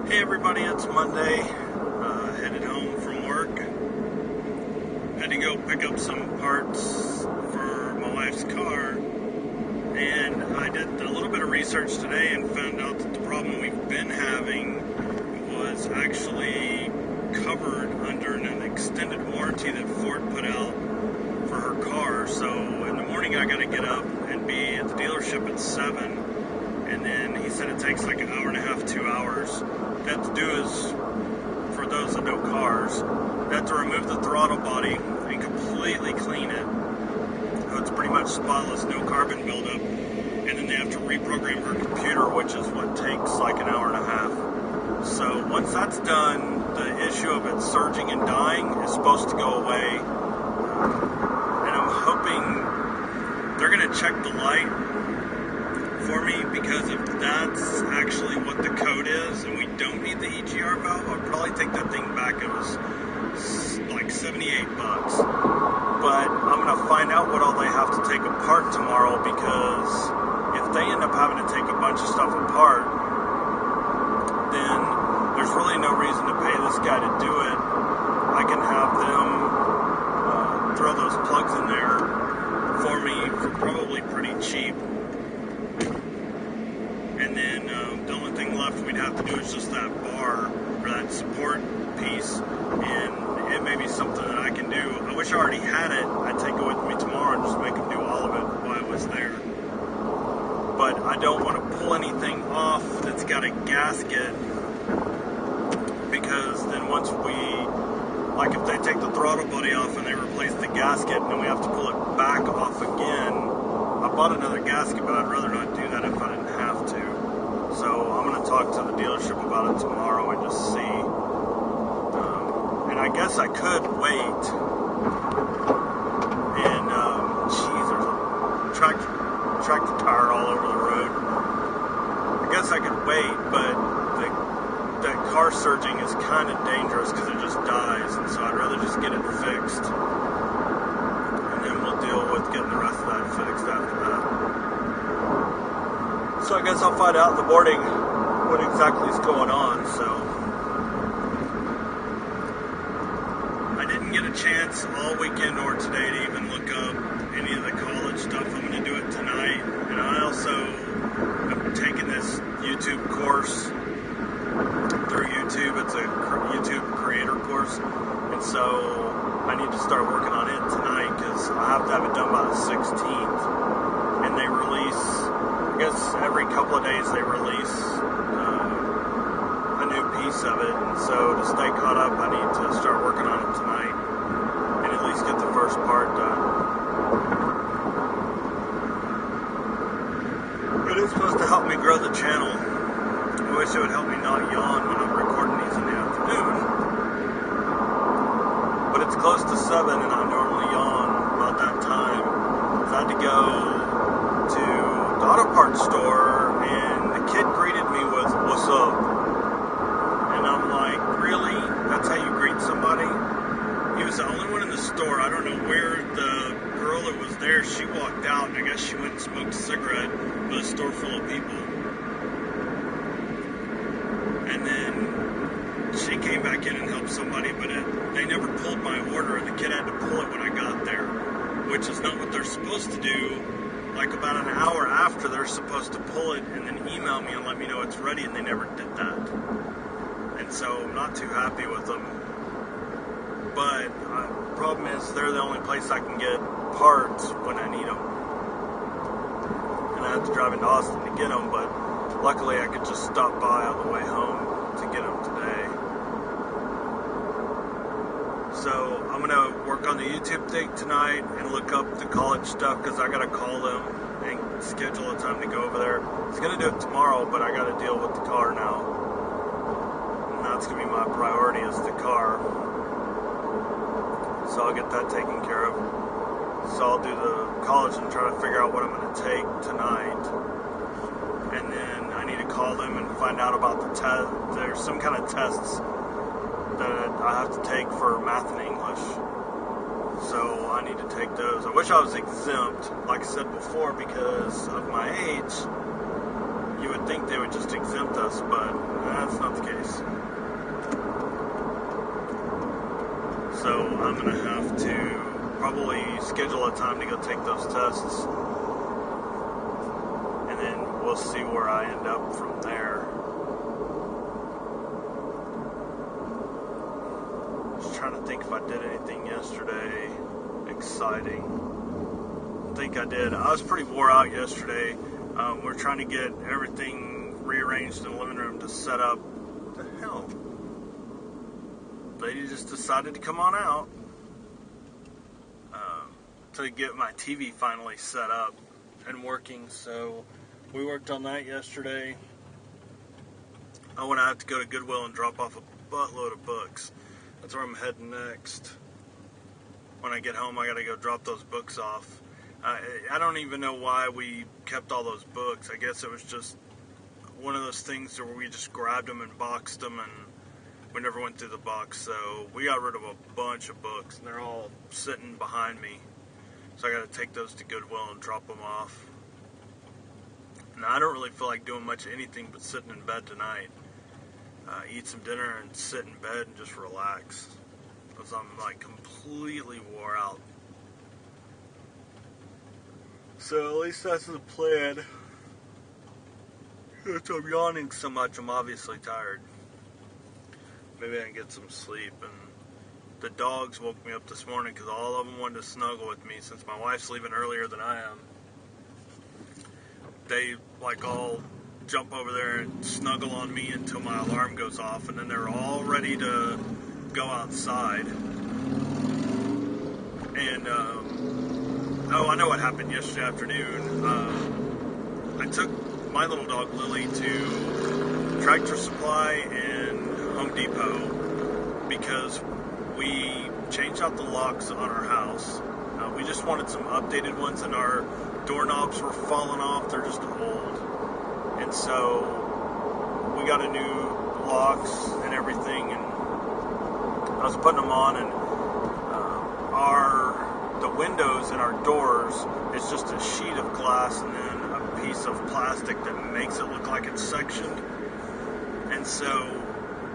Hey everybody, it's Monday, headed home from work. Had to go pick up some parts for my wife's car, and I did a little bit of research today and found out that the problem we've been having was actually covered under an extended warranty that Ford put out for her car. So in the morning I gotta get up and be at the dealership at 7, and then he said it takes like an hour and a half, 2 hours. What they have to do is, for those that know cars, they have to remove the throttle body and completely clean it. So it's pretty much spotless, no carbon buildup. And then they have to reprogram her computer, which is what takes like an hour and a half. So once that's done, the issue of it surging and dying is supposed to go away. And I'm hoping they're going to check the light for me, because if that's actually what the code is and we don't need the EGR valve, I'll probably take that thing back. It was like $78. But I'm going to find out what all they have to take apart tomorrow, because if they end up having to take a bunch of stuff apart, then there's really no reason to pay this guy to do it. I can have them throw those plugs in there for me for probably pretty cheap. And then the only thing left we'd have to do is just that bar, or that support piece, and it may be something that I can do. I wish I already had it. I'd take it with me tomorrow and just make them do all of it while I was there. But I don't want to pull anything off that's got a gasket, because then once we, like if they take the throttle body off and they replace the gasket, and then we have to pull it back off again. I bought another gasket, but I'd rather not do that if I didn't have to. So I'm going to talk to the dealership about it tomorrow and just see. And I guess I could wait. And, geez, there's a tractor tire all over the road. I guess I could wait, but that car surging is kind of dangerous because it just dies. And so I'd rather just get it fixed. And then we'll deal with getting the rest of that fixed after that. So I guess I'll find out in the morning what exactly is going on. So I didn't get a chance all weekend or today to even look up any of the college stuff. I'm going to do it tonight. And I also have taken this YouTube course through YouTube. It's a YouTube creator course. And so I need to start working on it tonight, because I have to have it done by the 16th. And they release, I guess every couple of days they release a new piece of it. And so to stay caught up, I need to start working on it tonight and at least get the first part done. It is supposed to help me grow the channel. I wish it would help me not yawn when I'm recording these in the afternoon. But it's close to 7 and I normally yawn about that time. So I had to go to the auto parts store, and the kid greeted me with, "What's up?" And I'm like, really? That's how you greet somebody? He was the only one in the store. I don't know where the girl that was there, she walked out, and I guess she went and smoked a cigarette with a store full of people. And then she came back in and helped somebody, but they never pulled my order, and the kid had to pull it when I got there, which is not what they're supposed to do. Like about an hour after, they're supposed to pull it and then email me and let me know it's ready, and they never did that. And so I'm not too happy with them. But the problem is they're the only place I can get parts when I need them. And I have to drive into Austin to get them, but luckily I could just stop by on the way home to get them today. So I'm going to work on the YouTube thing tonight and look up the college stuff, because I got to call them and schedule a time to go over there. I was going to do it tomorrow, but I got to deal with the car now. And that's going to be my priority, is the car. So I'll get that taken care of. So I'll do the college and try to figure out what I'm going to take tonight. And then I need to call them and find out about the test. There's some kind of tests that I have to take for math and English. So I need to take those. I wish I was exempt, like I said before, because of my age. You would think they would just exempt us, but that's not the case. I'm going to have to probably schedule a time to go take those tests. And then we'll see where I end up from there. Just trying to think if I did anything yesterday exciting. I think I did. I was pretty wore out yesterday. We're trying to get everything rearranged in the living room to set up. What the hell? Lady just decided to come on out to get my TV finally set up and working. So we worked on that yesterday. I want to have to go to Goodwill and drop off a buttload of books. That's where I'm heading next. When I get home, I got to go drop those books off. I don't even know why we kept all those books. I guess it was just one of those things where we just grabbed them and boxed them, and we never went through the box. So we got rid of a bunch of books, and they're all sitting behind me. So I got to take those to Goodwill and drop them off. Now, I don't really feel like doing much of anything but sitting in bed tonight. Eat some dinner and sit in bed and just relax. Because I'm like completely wore out. So at least that's the plan. Since I'm yawning so much, I'm obviously tired. Maybe I can get some sleep. And the dogs woke me up this morning because all of them wanted to snuggle with me since my wife's leaving earlier than I am. They like all jump over there and snuggle on me until my alarm goes off, and then they're all ready to go outside. And I know what happened yesterday afternoon. I took my little dog Lily to Tractor Supply and Home Depot because we changed out the locks on our house. We just wanted some updated ones, and our doorknobs were falling off. They're just old. And so we got a new locks and everything, and I was putting them on, and the windows and our doors is just a sheet of glass and then a piece of plastic that makes it look like it's sectioned. And so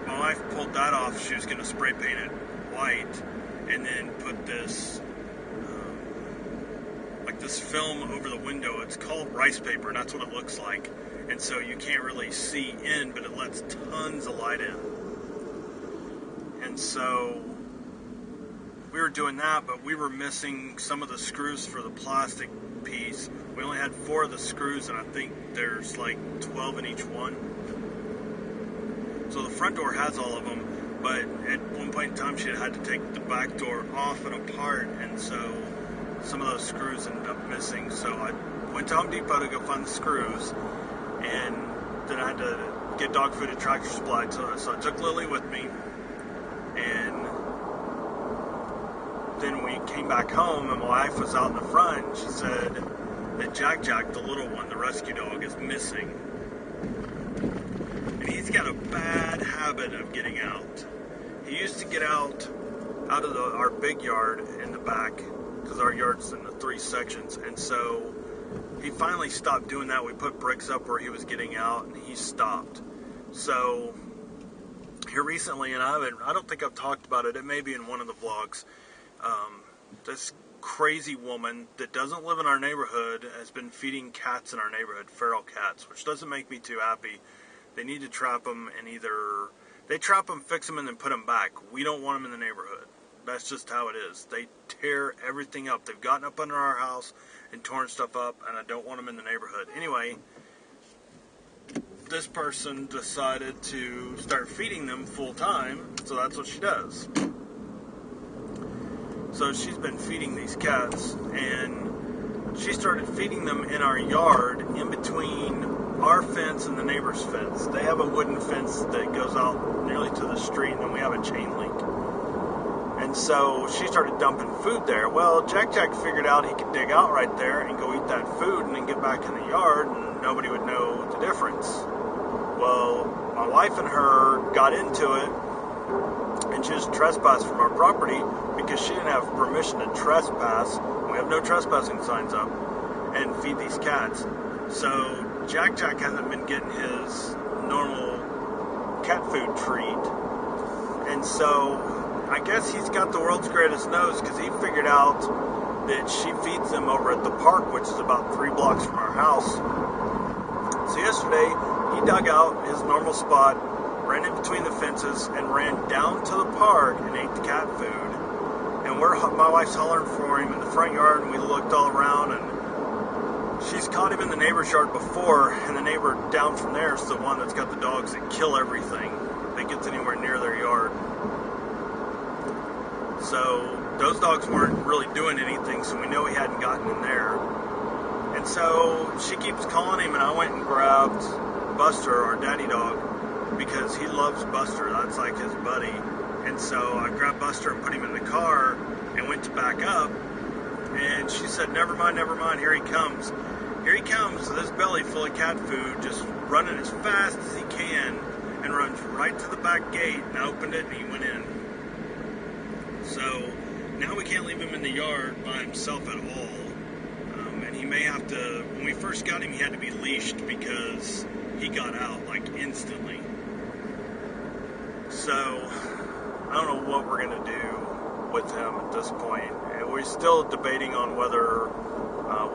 my wife pulled that off. She was going to spray paint it white and then put this this film over the window. It's called rice paper, and that's what it looks like. And so you can't really see in, but it lets tons of light in. And so we were doing that, but we were missing some of the screws for the plastic piece. We only had 4 of the screws, and I think there's like 12 in each one. So the front door has all of them, but at one point in time she had to take the back door off and apart, and so some of those screws ended up missing. So I went to Home Depot to go find the screws, and then I had to get dog food at Tractor Supply. So I took Lily with me, and then we came back home, and my wife was out in the front, and she said that Jack, the little one, the rescue dog, is missing. And he's got a bad habit of getting out. He used to get out of our big yard in the back, because our yard's in the 3 sections, and so he finally stopped doing that. We put bricks up where he was getting out, and he stopped. So here recently, and I don't think I've talked about it, it may be in one of the vlogs, this crazy woman that doesn't live in our neighborhood has been feeding cats in our neighborhood, feral cats, which doesn't make me too happy. They need to trap them, and either they trap them, fix them, and then put them back. We don't want them in the neighborhood. That's just how it is. They tear everything up. They've gotten up under our house and torn stuff up, and I don't want them in the neighborhood. Anyway, this person decided to start feeding them full time, so that's what she does. So she's been feeding these cats, and she started feeding them in our yard in between our fence and the neighbor's fence. They have a wooden fence that goes out nearly to the street, and then we have a chain link. And so she started dumping food there. Well, Jack figured out he could dig out right there and go eat that food and then get back in the yard, and nobody would know the difference. Well, my wife and her got into it, and she was trespassed from our property because she didn't have permission to trespass. We have no trespassing signs up and feed these cats. So Jack hasn't been getting his normal cat food treat. And so I guess he's got the world's greatest nose because he figured out that she feeds them over at the park, which is about 3 blocks from our house. So yesterday, he dug out his normal spot, ran in between the fences, and ran down to the park and ate the cat food. And my wife's hollering for him in the front yard, and we looked all around, and she's caught him in the neighbor's yard before, and the neighbor down from there is the one that's got the dogs that kill everything that gets anywhere near their yard. So those dogs weren't really doing anything, so we know he hadn't gotten in there. And so she keeps calling him, and I went and grabbed Buster, our daddy dog, because he loves Buster. That's like his buddy. And so I grabbed Buster and put him in the car and went to back up. And she said, never mind, here he comes. Here he comes with his belly full of cat food, just running as fast as he can, and runs right to the back gate. And I opened it and he went in. So now we can't leave him in the yard by himself at all. And he may have to, when we first got him, he had to be leashed because he got out like instantly. So I don't know what we're going to do with him at this point. And we're still debating on whether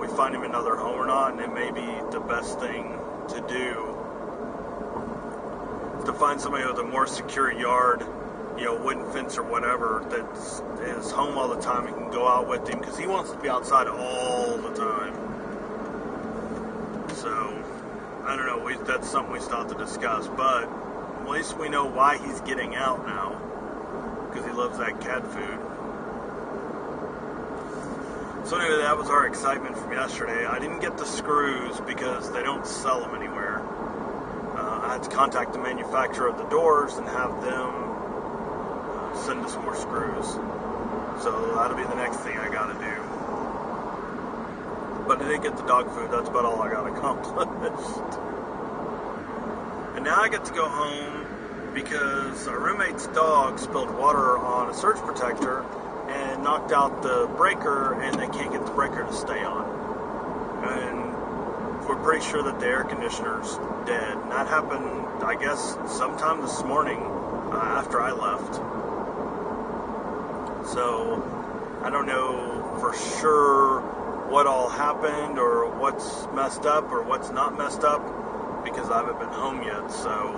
we find him another home or not, and it may be the best thing to do to find somebody with a more secure yard, wooden fence or whatever, that's his home all the time and can go out with him, because he wants to be outside all the time. So I don't know, that's something we still have to discuss, but at least we know why he's getting out now, because he loves that cat food. So anyway, that was our excitement from yesterday. I didn't get the screws because they don't sell them anywhere. I had to contact the manufacturer of the doors and have them send us more screws. So that'll be the next thing I gotta do. But I did get the dog food. That's about all I got accomplished. And now I get to go home because our roommate's dog spilled water on a surge protector and knocked out the breaker, and they can't get the breaker to stay on. And we're pretty sure that the air conditioner's dead. And that happened, I guess, sometime this morning after I left. So I don't know for sure what all happened or what's messed up or what's not messed up because I haven't been home yet. So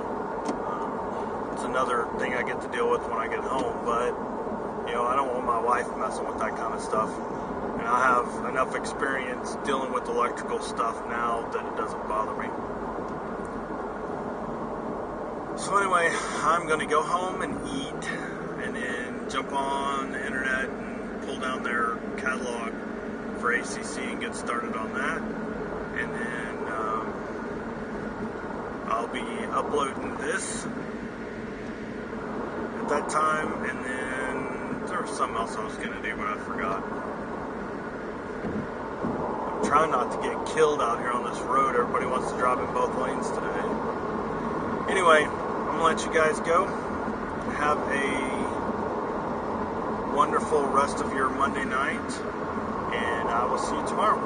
it's another thing I get to deal with when I get home. But I don't want my wife messing with that kind of stuff. And I have enough experience dealing with electrical stuff now that it doesn't bother me. So anyway, I'm going to go home and eat, and then jump on the internet and pull down their catalog for ACC and get started on that. And then I'll be uploading this at that time, and then there was something else I was going to do, but I forgot. I'm trying not to get killed out here on this road. Everybody wants to drive in both lanes today. Anyway, I'm going to let you guys go. Have a wonderful rest of your Monday night, and I will see you tomorrow.